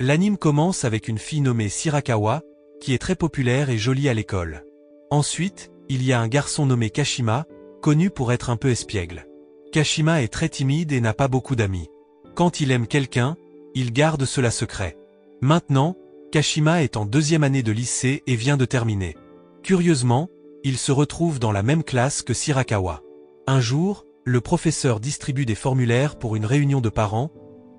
L'anime commence avec une fille nommée Shirakawa, qui est très populaire et jolie à l'école. Ensuite, il y a un garçon nommé Kashima, connu pour être un peu espiègle. Kashima est très timide et n'a pas beaucoup d'amis. Quand il aime quelqu'un, il garde cela secret. Maintenant, Kashima est en 2e année de lycée et vient de terminer. Curieusement, il se retrouve dans la même classe que Shirakawa. Un jour, le professeur distribue des formulaires pour une réunion de parents,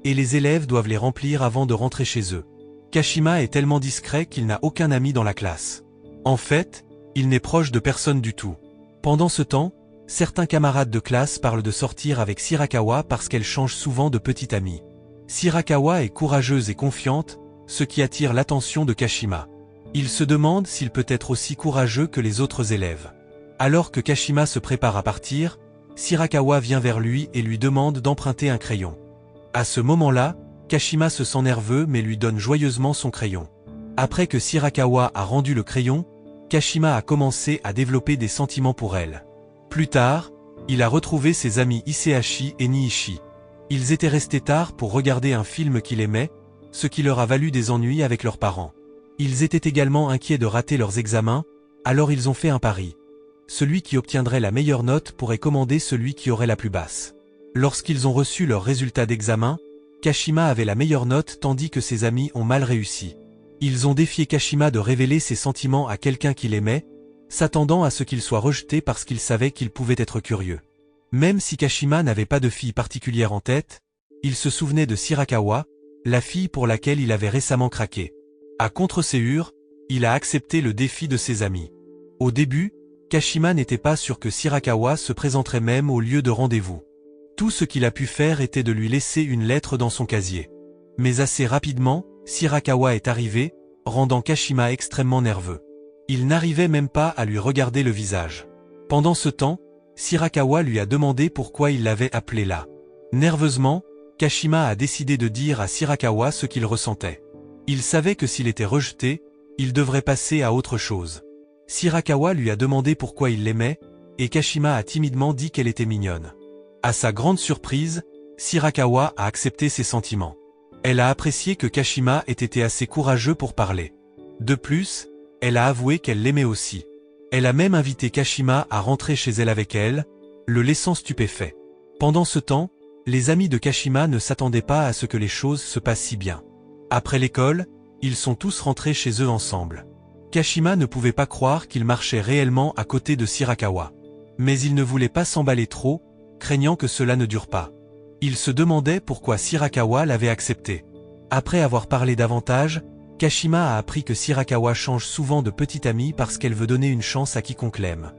et les élèves doivent les remplir avant de rentrer chez eux. Kashima est tellement discret qu'il n'a aucun ami dans la classe. En fait, il n'est proche de personne du tout. Pendant ce temps, certains camarades de classe parlent de sortir avec Shirakawa parce qu'elle change souvent de petite amie. Shirakawa est courageuse et confiante, ce qui attire l'attention de Kashima. Il se demande s'il peut être aussi courageux que les autres élèves. Alors que Kashima se prépare à partir, Shirakawa vient vers lui et lui demande d'emprunter un crayon. À ce moment-là, Kashima se sent nerveux mais lui donne joyeusement son crayon. Après que Shirakawa a rendu le crayon, Kashima a commencé à développer des sentiments pour elle. Plus tard, il a retrouvé ses amis Isehashi et Niishi. Ils étaient restés tard pour regarder un film qu'il aimait, ce qui leur a valu des ennuis avec leurs parents. Ils étaient également inquiets de rater leurs examens, alors ils ont fait un pari. Celui qui obtiendrait la meilleure note pourrait commander celui qui aurait la plus basse. Lorsqu'ils ont reçu leurs résultats d'examen, Kashima avait la meilleure note tandis que ses amis ont mal réussi. Ils ont défié Kashima de révéler ses sentiments à quelqu'un qu'il aimait, s'attendant à ce qu'il soit rejeté parce qu'il savait qu'il pouvait être curieux. Même si Kashima n'avait pas de fille particulière en tête, il se souvenait de Shirakawa, la fille pour laquelle il avait récemment craqué. À contre-séure, il a accepté le défi de ses amis. Au début, Kashima n'était pas sûr que Shirakawa se présenterait même au lieu de rendez-vous. Tout ce qu'il a pu faire était de lui laisser une lettre dans son casier. Mais assez rapidement, Shirakawa est arrivé, rendant Kashima extrêmement nerveux. Il n'arrivait même pas à lui regarder le visage. Pendant ce temps, Shirakawa lui a demandé pourquoi il l'avait appelé là. Nerveusement, Kashima a décidé de dire à Shirakawa ce qu'il ressentait. Il savait que s'il était rejeté, il devrait passer à autre chose. Shirakawa lui a demandé pourquoi il l'aimait, et Kashima a timidement dit qu'elle était mignonne. À sa grande surprise, Shirakawa a accepté ses sentiments. Elle a apprécié que Kashima ait été assez courageux pour parler. De plus, elle a avoué qu'elle l'aimait aussi. Elle a même invité Kashima à rentrer chez elle avec elle, le laissant stupéfait. Pendant ce temps, les amis de Kashima ne s'attendaient pas à ce que les choses se passent si bien. Après l'école, ils sont tous rentrés chez eux ensemble. Kashima ne pouvait pas croire qu'il marchait réellement à côté de Shirakawa. Mais il ne voulait pas s'emballer trop, craignant que cela ne dure pas. Il se demandait pourquoi Shirakawa l'avait accepté. Après avoir parlé davantage, Kashima a appris que Shirakawa change souvent de petite amie parce qu'elle veut donner une chance à quiconque l'aime.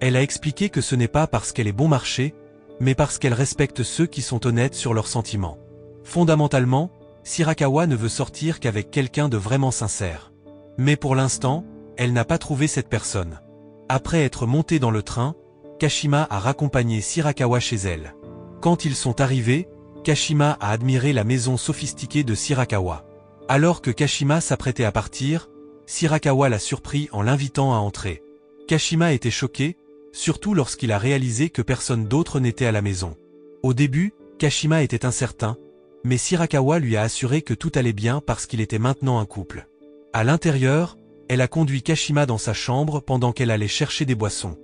Elle a expliqué que ce n'est pas parce qu'elle est bon marché, mais parce qu'elle respecte ceux qui sont honnêtes sur leurs sentiments. Fondamentalement, Shirakawa ne veut sortir qu'avec quelqu'un de vraiment sincère. Mais pour l'instant, elle n'a pas trouvé cette personne. Après être montée dans le train, Kashima a raccompagné Shirakawa chez elle. Quand ils sont arrivés, Kashima a admiré la maison sophistiquée de Shirakawa. Alors que Kashima s'apprêtait à partir, Shirakawa l'a surpris en l'invitant à entrer. Kashima était choqué, surtout lorsqu'il a réalisé que personne d'autre n'était à la maison. Au début, Kashima était incertain, mais Shirakawa lui a assuré que tout allait bien parce qu'il était maintenant un couple. À l'intérieur, elle a conduit Kashima dans sa chambre pendant qu'elle allait chercher des boissons.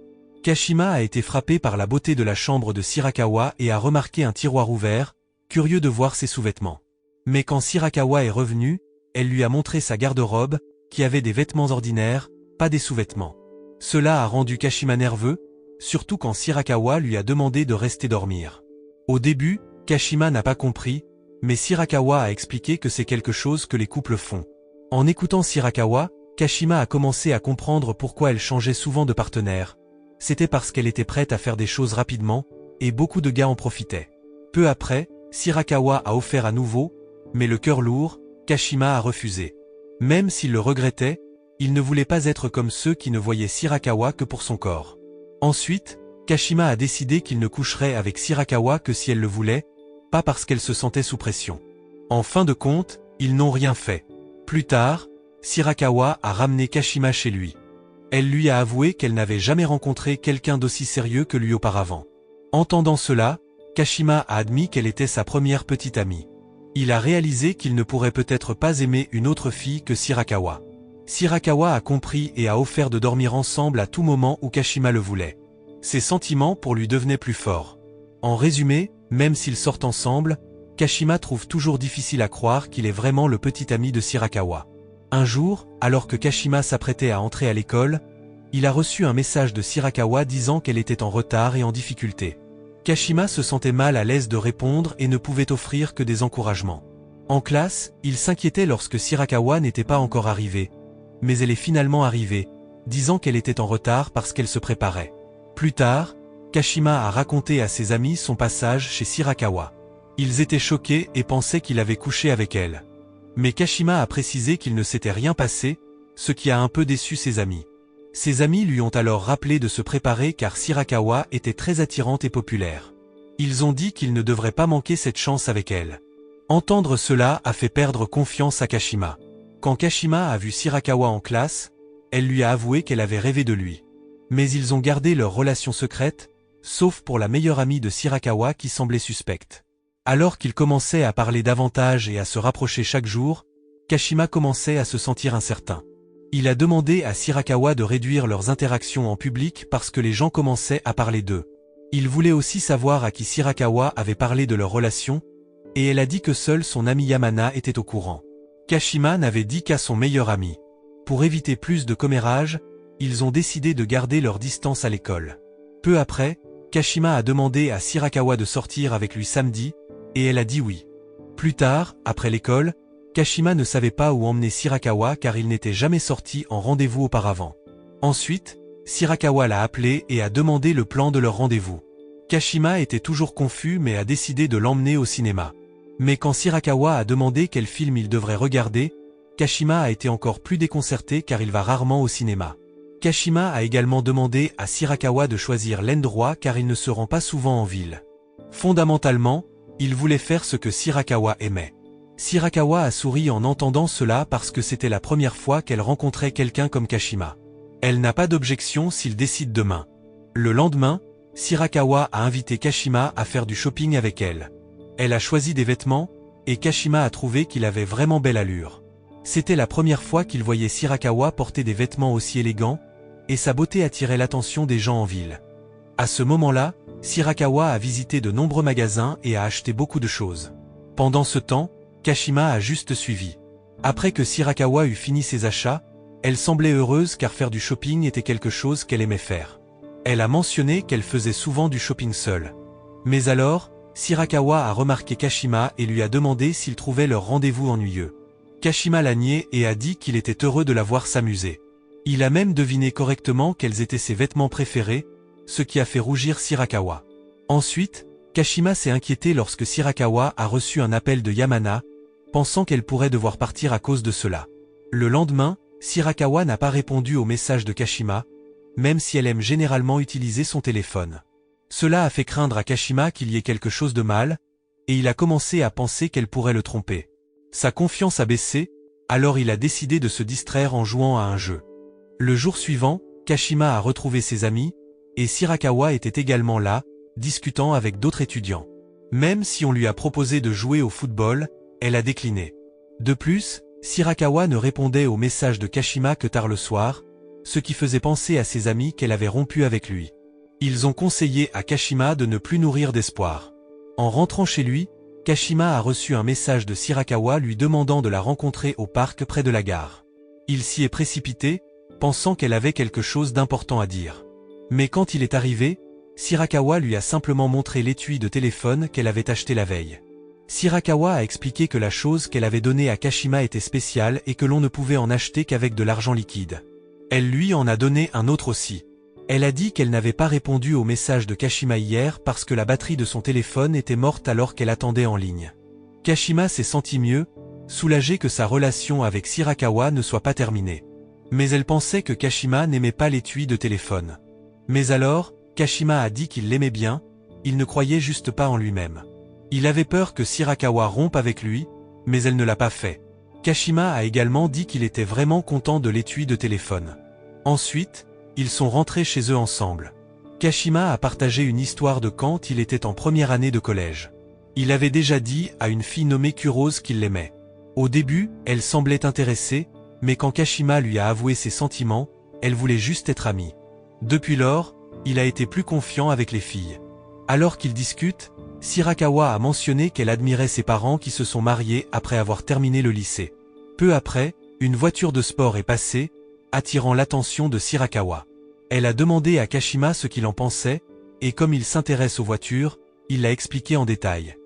Kashima a été frappé par la beauté de la chambre de Shirakawa et a remarqué un tiroir ouvert, curieux de voir ses sous-vêtements. Mais quand Shirakawa est revenue, elle lui a montré sa garde-robe, qui avait des vêtements ordinaires, pas des sous-vêtements. Cela a rendu Kashima nerveux, surtout quand Shirakawa lui a demandé de rester dormir. Au début, Kashima n'a pas compris, mais Shirakawa a expliqué que c'est quelque chose que les couples font. En écoutant Shirakawa, Kashima a commencé à comprendre pourquoi elle changeait souvent de partenaire. C'était parce qu'elle était prête à faire des choses rapidement, et beaucoup de gars en profitaient. Peu après, Shirakawa a offert à nouveau, mais le cœur lourd, Kashima a refusé. Même s'il le regrettait, il ne voulait pas être comme ceux qui ne voyaient Shirakawa que pour son corps. Ensuite, Kashima a décidé qu'il ne coucherait avec Shirakawa que si elle le voulait, pas parce qu'elle se sentait sous pression. En fin de compte, ils n'ont rien fait. Plus tard, Shirakawa a ramené Kashima chez lui. Elle lui a avoué qu'elle n'avait jamais rencontré quelqu'un d'aussi sérieux que lui auparavant. Entendant cela, Kashima a admis qu'elle était sa première petite amie. Il a réalisé qu'il ne pourrait peut-être pas aimer une autre fille que Shirakawa. Shirakawa a compris et a offert de dormir ensemble à tout moment où Kashima le voulait. Ses sentiments pour lui devenaient plus forts. En résumé, même s'ils sortent ensemble, Kashima trouve toujours difficile à croire qu'il est vraiment le petit ami de Shirakawa. Un jour, alors que Kashima s'apprêtait à entrer à l'école, il a reçu un message de Shirakawa disant qu'elle était en retard et en difficulté. Kashima se sentait mal à l'aise de répondre et ne pouvait offrir que des encouragements. En classe, il s'inquiétait lorsque Shirakawa n'était pas encore arrivée. Mais elle est finalement arrivée, disant qu'elle était en retard parce qu'elle se préparait. Plus tard, Kashima a raconté à ses amis son passage chez Shirakawa. Ils étaient choqués et pensaient qu'il avait couché avec elle. Mais Kashima a précisé qu'il ne s'était rien passé, ce qui a un peu déçu ses amis. Ses amis lui ont alors rappelé de se préparer car Shirakawa était très attirante et populaire. Ils ont dit qu'il ne devrait pas manquer cette chance avec elle. Entendre cela a fait perdre confiance à Kashima. Quand Kashima a vu Shirakawa en classe, elle lui a avoué qu'elle avait rêvé de lui. Mais ils ont gardé leur relation secrète, sauf pour la meilleure amie de Shirakawa qui semblait suspecte. Alors qu'ils commençaient à parler davantage et à se rapprocher chaque jour, Kashima commençait à se sentir incertain. Il a demandé à Shirakawa de réduire leurs interactions en public parce que les gens commençaient à parler d'eux. Il voulait aussi savoir à qui Shirakawa avait parlé de leur relation, et elle a dit que seul son ami Yamana était au courant. Kashima n'avait dit qu'à son meilleur ami. Pour éviter plus de commérage, ils ont décidé de garder leur distance à l'école. Peu après, Kashima a demandé à Shirakawa de sortir avec lui samedi, et elle a dit oui. Plus tard, après l'école, Kashima ne savait pas où emmener Shirakawa car il n'était jamais sorti en rendez-vous auparavant. Ensuite, Shirakawa l'a appelé et a demandé le plan de leur rendez-vous. Kashima était toujours confus mais a décidé de l'emmener au cinéma. Mais quand Shirakawa a demandé quel film il devrait regarder, Kashima a été encore plus déconcerté car il va rarement au cinéma. Kashima a également demandé à Shirakawa de choisir l'endroit car il ne se rend pas souvent en ville. Fondamentalement, il voulait faire ce que Shirakawa aimait. Shirakawa a souri en entendant cela parce que c'était la première fois qu'elle rencontrait quelqu'un comme Kashima. Elle n'a pas d'objection s'il décide demain. Le lendemain, Shirakawa a invité Kashima à faire du shopping avec elle. Elle a choisi des vêtements, et Kashima a trouvé qu'il avait vraiment belle allure. C'était la première fois qu'il voyait Shirakawa porter des vêtements aussi élégants, et sa beauté attirait l'attention des gens en ville. À ce moment-là, Shirakawa a visité de nombreux magasins et a acheté beaucoup de choses. Pendant ce temps, Kashima a juste suivi. Après que Shirakawa eut fini ses achats, elle semblait heureuse car faire du shopping était quelque chose qu'elle aimait faire. Elle a mentionné qu'elle faisait souvent du shopping seule. Mais alors, Shirakawa a remarqué Kashima et lui a demandé s'il trouvait leur rendez-vous ennuyeux. Kashima l'a nié et a dit qu'il était heureux de la voir s'amuser. Il a même deviné correctement quels étaient ses vêtements préférés, ce qui a fait rougir Shirakawa. Ensuite, Kashima s'est inquiété lorsque Shirakawa a reçu un appel de Yamana, pensant qu'elle pourrait devoir partir à cause de cela. Le lendemain, Shirakawa n'a pas répondu au message de Kashima, même si elle aime généralement utiliser son téléphone. Cela a fait craindre à Kashima qu'il y ait quelque chose de mal, et il a commencé à penser qu'elle pourrait le tromper. Sa confiance a baissé, alors il a décidé de se distraire en jouant à un jeu. Le jour suivant, Kashima a retrouvé ses amis, et Shirakawa était également là, discutant avec d'autres étudiants. Même si on lui a proposé de jouer au football, elle a décliné. De plus, Shirakawa ne répondait aux messages de Kashima que tard le soir, ce qui faisait penser à ses amis qu'elle avait rompu avec lui. Ils ont conseillé à Kashima de ne plus nourrir d'espoir. En rentrant chez lui, Kashima a reçu un message de Shirakawa lui demandant de la rencontrer au parc près de la gare. Il s'y est précipité, pensant qu'elle avait quelque chose d'important à dire. Mais quand il est arrivé, Shirakawa lui a simplement montré l'étui de téléphone qu'elle avait acheté la veille. Shirakawa a expliqué que la chose qu'elle avait donnée à Kashima était spéciale et que l'on ne pouvait en acheter qu'avec de l'argent liquide. Elle lui en a donné un autre aussi. Elle a dit qu'elle n'avait pas répondu au message de Kashima hier parce que la batterie de son téléphone était morte alors qu'elle attendait en ligne. Kashima s'est senti mieux, soulagée que sa relation avec Shirakawa ne soit pas terminée. Mais elle pensait que Kashima n'aimait pas l'étui de téléphone. Mais alors, Kashima a dit qu'il l'aimait bien, il ne croyait juste pas en lui-même. Il avait peur que Shirakawa rompe avec lui, mais elle ne l'a pas fait. Kashima a également dit qu'il était vraiment content de l'étui de téléphone. Ensuite, ils sont rentrés chez eux ensemble. Kashima a partagé une histoire de quand il était en première année de collège. Il avait déjà dit à une fille nommée Kurose qu'il l'aimait. Au début, elle semblait intéressée, mais quand Kashima lui a avoué ses sentiments, elle voulait juste être amie. Depuis lors, il a été plus confiant avec les filles. Alors qu'ils discutent, Shirakawa a mentionné qu'elle admirait ses parents qui se sont mariés après avoir terminé le lycée. Peu après, une voiture de sport est passée, attirant l'attention de Shirakawa. Elle a demandé à Kashima ce qu'il en pensait, et comme il s'intéresse aux voitures, il l'a expliqué en détail.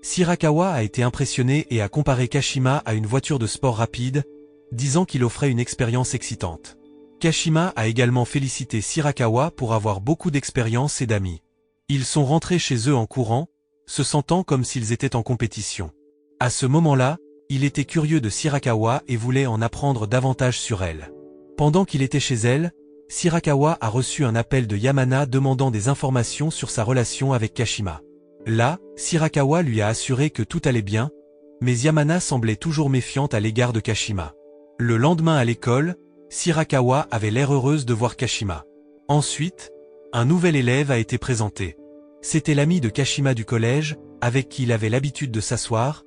Shirakawa a été impressionné et a comparé Kashima à une voiture de sport rapide, disant qu'il offrait une expérience excitante. Kashima a également félicité Shirakawa pour avoir beaucoup d'expérience et d'amis. Ils sont rentrés chez eux en courant, se sentant comme s'ils étaient en compétition. À ce moment-là, il était curieux de Shirakawa et voulait en apprendre davantage sur elle. Pendant qu'il était chez elle, Shirakawa a reçu un appel de Yamana demandant des informations sur sa relation avec Kashima. Là, Shirakawa lui a assuré que tout allait bien, mais Yamana semblait toujours méfiante à l'égard de Kashima. Le lendemain à l'école, Shirakawa avait l'air heureuse de voir Kashima. Ensuite, un nouvel élève a été présenté. C'était l'ami de Kashima du collège, avec qui il avait l'habitude de s'asseoir,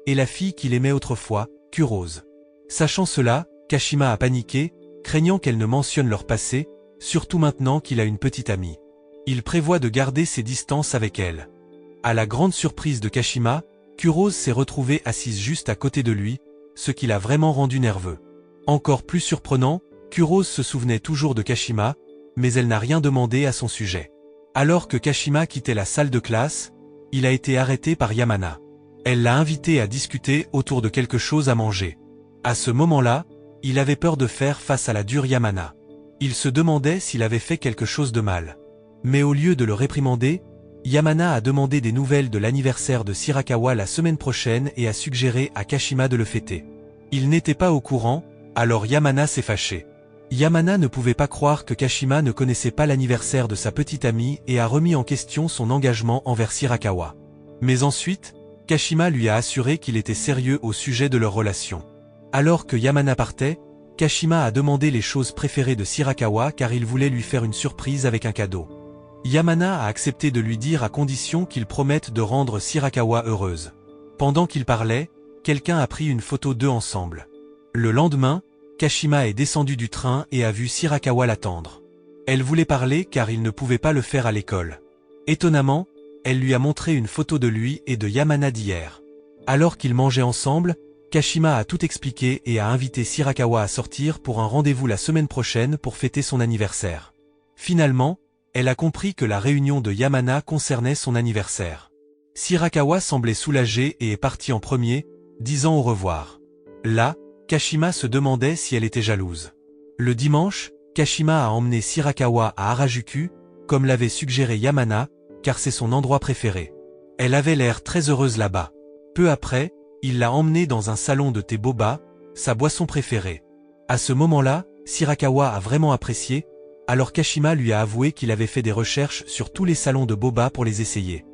et la fille qu'il aimait autrefois, Kurose. Sachant cela, Kashima a paniqué, craignant qu'elle ne mentionne leur passé, surtout maintenant qu'il a une petite amie. Il prévoit de garder ses distances avec elle. À la grande surprise de Kashima, Kurose s'est retrouvée assise juste à côté de lui, ce qui l'a vraiment rendu nerveux. Encore plus surprenant, Kurose se souvenait toujours de Kashima, mais elle n'a rien demandé à son sujet. Alors que Kashima quittait la salle de classe, il a été arrêté par Yamana. Elle l'a invité à discuter autour de quelque chose à manger. À ce moment-là, il avait peur de faire face à la dure Yamana. Il se demandait s'il avait fait quelque chose de mal. Mais au lieu de le réprimander, Yamana a demandé des nouvelles de l'anniversaire de Shirakawa la semaine prochaine et a suggéré à Kashima de le fêter. Il n'était pas au courant, alors Yamana s'est fâché. Yamana ne pouvait pas croire que Kashima ne connaissait pas l'anniversaire de sa petite amie et a remis en question son engagement envers Shirakawa. Mais ensuite, Kashima lui a assuré qu'il était sérieux au sujet de leur relation. Alors que Yamana partait, Kashima a demandé les choses préférées de Shirakawa car il voulait lui faire une surprise avec un cadeau. Yamana a accepté de lui dire à condition qu'il promette de rendre Shirakawa heureuse. Pendant qu'il parlait, quelqu'un a pris une photo d'eux ensemble. Le lendemain, Kashima est descendu du train et a vu Shirakawa l'attendre. Elle voulait parler car il ne pouvait pas le faire à l'école. Étonnamment, elle lui a montré une photo de lui et de Yamana d'hier. Alors qu'ils mangeaient ensemble, Kashima a tout expliqué et a invité Shirakawa à sortir pour un rendez-vous la semaine prochaine pour fêter son anniversaire. Finalement, elle a compris que la réunion de Yamana concernait son anniversaire. Shirakawa semblait soulagée et est partie en premier, disant au revoir. Là, Kashima se demandait si elle était jalouse. Le dimanche, Kashima a emmené Shirakawa à Harajuku, comme l'avait suggéré Yamana, car c'est son endroit préféré. Elle avait l'air très heureuse là-bas. Peu après, il l'a emmenée dans un salon de thé boba, sa boisson préférée. À ce moment-là, Shirakawa a vraiment apprécié, alors Kashima lui a avoué qu'il avait fait des recherches sur tous les salons de boba pour les essayer.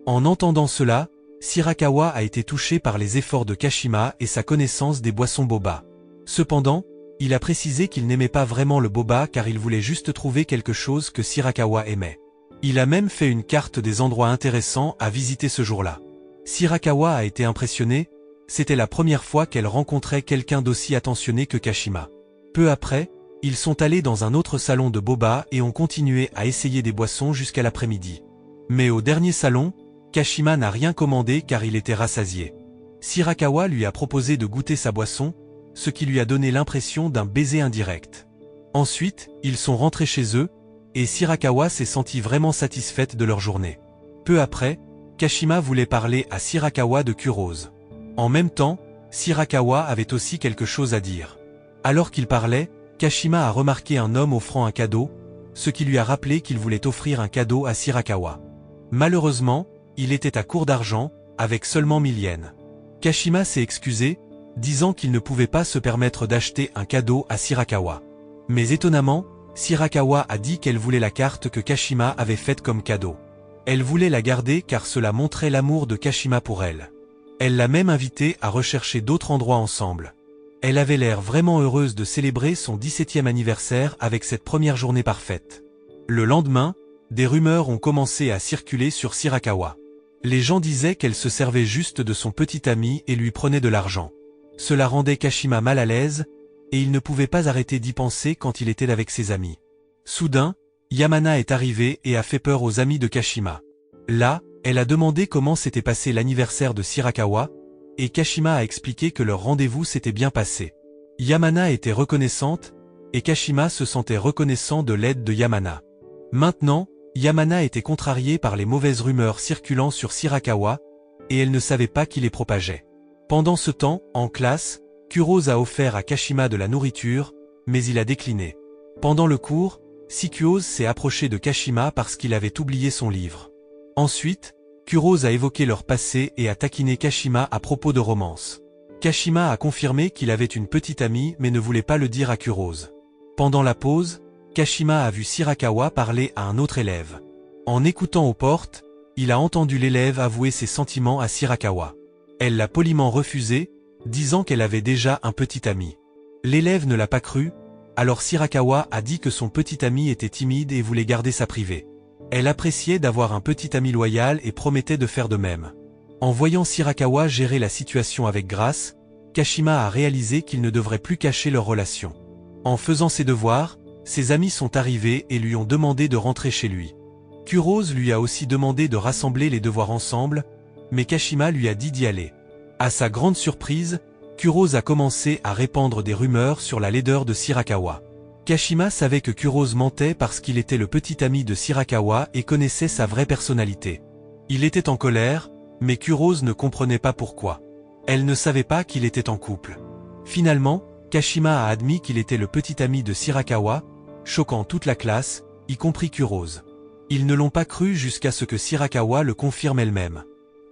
En entendant cela, Shirakawa a été touché par les efforts de Kashima et sa connaissance des boissons boba. Cependant, il a précisé qu'il n'aimait pas vraiment le boba car il voulait juste trouver quelque chose que Shirakawa aimait. Il a même fait une carte des endroits intéressants à visiter ce jour-là. Shirakawa a été impressionnée, c'était la première fois qu'elle rencontrait quelqu'un d'aussi attentionné que Kashima. Peu après, ils sont allés dans un autre salon de boba et ont continué à essayer des boissons jusqu'à l'après-midi. Mais au dernier salon, Kashima n'a rien commandé car il était rassasié. Shirakawa lui a proposé de goûter sa boisson, ce qui lui a donné l'impression d'un baiser indirect. Ensuite, ils sont rentrés chez eux, et Shirakawa s'est sentie vraiment satisfaite de leur journée. Peu après, Kashima voulait parler à Shirakawa de Kurose. En même temps, Shirakawa avait aussi quelque chose à dire. Alors qu'il parlait, Kashima a remarqué un homme offrant un cadeau, ce qui lui a rappelé qu'il voulait offrir un cadeau à Shirakawa. Malheureusement, il était à court d'argent, avec seulement 1000 yens. Kashima s'est excusé, disant qu'il ne pouvait pas se permettre d'acheter un cadeau à Shirakawa. Mais étonnamment, Shirakawa a dit qu'elle voulait la carte que Kashima avait faite comme cadeau. Elle voulait la garder car cela montrait l'amour de Kashima pour elle. Elle l'a même invité à rechercher d'autres endroits ensemble. Elle avait l'air vraiment heureuse de célébrer son 17e anniversaire avec cette première journée parfaite. Le lendemain, des rumeurs ont commencé à circuler sur Shirakawa. Les gens disaient qu'elle se servait juste de son petit ami et lui prenait de l'argent. Cela rendait Kashima mal à l'aise, et il ne pouvait pas arrêter d'y penser quand il était avec ses amis. Soudain, Yamana est arrivée et a fait peur aux amis de Kashima. Là, elle a demandé comment s'était passé l'anniversaire de Shirakawa, et Kashima a expliqué que leur rendez-vous s'était bien passé. Yamana était reconnaissante, et Kashima se sentait reconnaissant de l'aide de Yamana. Maintenant, Yamana était contrariée par les mauvaises rumeurs circulant sur Shirakawa, et elle ne savait pas qui les propageait. Pendant ce temps, en classe, Kurose a offert à Kashima de la nourriture, mais il a décliné. Pendant le cours, Sikuose s'est approché de Kashima parce qu'il avait oublié son livre. Ensuite, Kurose a évoqué leur passé et a taquiné Kashima à propos de romance. Kashima a confirmé qu'il avait une petite amie mais ne voulait pas le dire à Kurose. Pendant la pause, Kashima a vu Shirakawa parler à un autre élève. En écoutant aux portes, il a entendu l'élève avouer ses sentiments à Shirakawa. Elle l'a poliment refusé, disant qu'elle avait déjà un petit ami. L'élève ne l'a pas cru, alors Shirakawa a dit que son petit ami était timide et voulait garder sa privée. Elle appréciait d'avoir un petit ami loyal et promettait de faire de même. En voyant Shirakawa gérer la situation avec grâce, Kashima a réalisé qu'il ne devrait plus cacher leur relation. En faisant ses devoirs, ses amis sont arrivés et lui ont demandé de rentrer chez lui. Kurose lui a aussi demandé de rassembler les devoirs ensemble, mais Kashima lui a dit d'y aller. À sa grande surprise, Kurose a commencé à répandre des rumeurs sur la laideur de Shirakawa. Kashima savait que Kurose mentait parce qu'il était le petit ami de Shirakawa et connaissait sa vraie personnalité. Il était en colère, mais Kurose ne comprenait pas pourquoi. Elle ne savait pas qu'il était en couple. Finalement, Kashima a admis qu'il était le petit ami de Shirakawa, choquant toute la classe, y compris Kurose. Ils ne l'ont pas cru jusqu'à ce que Shirakawa le confirme elle-même.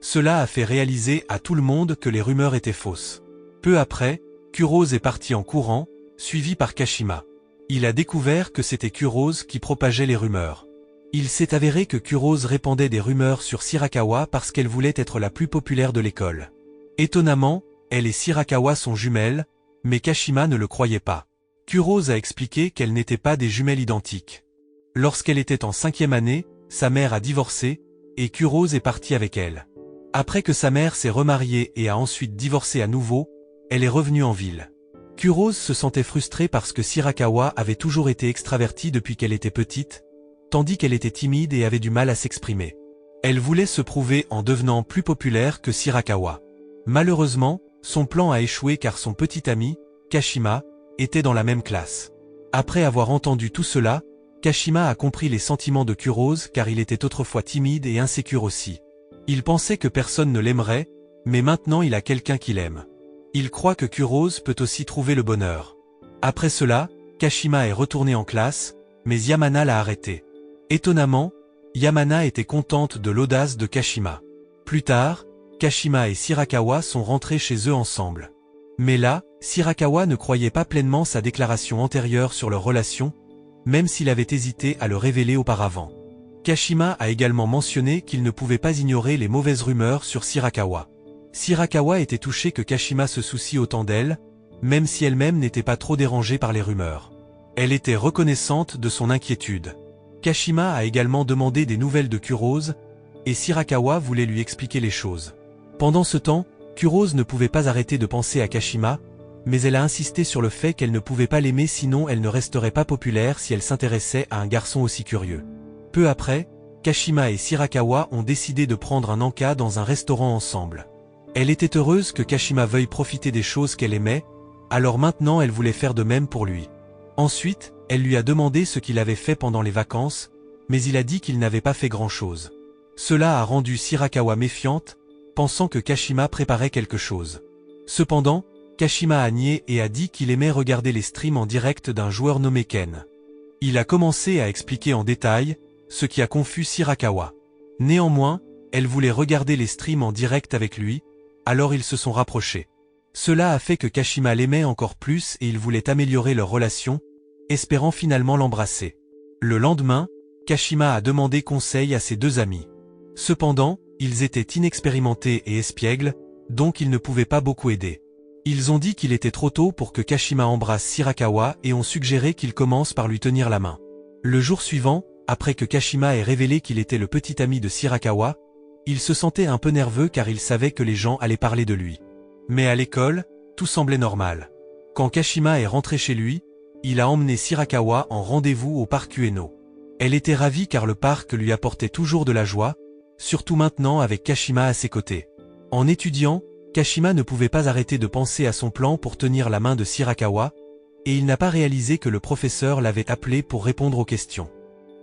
Cela a fait réaliser à tout le monde que les rumeurs étaient fausses. Peu après, Kurose est parti en courant, suivi par Kashima. Il a découvert que c'était Kurose qui propageait les rumeurs. Il s'est avéré que Kurose répandait des rumeurs sur Shirakawa parce qu'elle voulait être la plus populaire de l'école. Étonnamment, elle et Shirakawa sont jumelles, mais Kashima ne le croyait pas. Kurose a expliqué qu'elles n'étaient pas des jumelles identiques. Lorsqu'elle était en 5e année, sa mère a divorcé, et Kurose est partie avec elle. Après que sa mère s'est remariée et a ensuite divorcé à nouveau, elle est revenue en ville. Kurose se sentait frustrée parce que Shirakawa avait toujours été extravertie depuis qu'elle était petite, tandis qu'elle était timide et avait du mal à s'exprimer. Elle voulait se prouver en devenant plus populaire que Shirakawa. Malheureusement, son plan a échoué car son petit ami, Kashima, était dans la même classe. Après avoir entendu tout cela, Kashima a compris les sentiments de Kurose car il était autrefois timide et insécure aussi. Il pensait que personne ne l'aimerait, mais maintenant il a quelqu'un qui l'aime. Il croit que Kurose peut aussi trouver le bonheur. Après cela, Kashima est retourné en classe, mais Yamana l'a arrêté. Étonnamment, Yamana était contente de l'audace de Kashima. Plus tard, Kashima et Shirakawa sont rentrés chez eux ensemble. Mais là, Shirakawa ne croyait pas pleinement sa déclaration antérieure sur leur relation, même s'il avait hésité à le révéler auparavant. Kashima a également mentionné qu'il ne pouvait pas ignorer les mauvaises rumeurs sur Shirakawa. Shirakawa était touchée que Kashima se soucie autant d'elle, même si elle-même n'était pas trop dérangée par les rumeurs. Elle était reconnaissante de son inquiétude. Kashima a également demandé des nouvelles de Kurose, et Shirakawa voulait lui expliquer les choses. Pendant ce temps, Kurose ne pouvait pas arrêter de penser à Kashima, mais elle a insisté sur le fait qu'elle ne pouvait pas l'aimer sinon elle ne resterait pas populaire si elle s'intéressait à un garçon aussi curieux. Peu après, Kashima et Shirakawa ont décidé de prendre un encas dans un restaurant ensemble. Elle était heureuse que Kashima veuille profiter des choses qu'elle aimait, alors maintenant elle voulait faire de même pour lui. Ensuite, elle lui a demandé ce qu'il avait fait pendant les vacances, mais il a dit qu'il n'avait pas fait grand-chose. Cela a rendu Shirakawa méfiante, pensant que Kashima préparait quelque chose. Cependant, Kashima a nié et a dit qu'il aimait regarder les streams en direct d'un joueur nommé Ken. Il a commencé à expliquer en détail, ce qui a confus Shirakawa. Néanmoins, elle voulait regarder les streams en direct avec lui, alors ils se sont rapprochés. Cela a fait que Kashima l'aimait encore plus et ils voulaient améliorer leur relation, espérant finalement l'embrasser. Le lendemain, Kashima a demandé conseil à ses deux amis. Cependant, ils étaient inexpérimentés et espiègles, donc ils ne pouvaient pas beaucoup aider. Ils ont dit qu'il était trop tôt pour que Kashima embrasse Shirakawa et ont suggéré qu'il commence par lui tenir la main. Le jour suivant, après que Kashima ait révélé qu'il était le petit ami de Shirakawa, Il se sentait un peu nerveux car il savait que les gens allaient parler de lui. Mais à l'école, tout semblait normal. Quand Kashima est rentré chez lui, il a emmené Shirakawa en rendez-vous au parc Ueno. Elle était ravie car le parc lui apportait toujours de la joie, surtout maintenant avec Kashima à ses côtés. En étudiant, Kashima ne pouvait pas arrêter de penser à son plan pour tenir la main de Shirakawa, et il n'a pas réalisé que le professeur l'avait appelé pour répondre aux questions.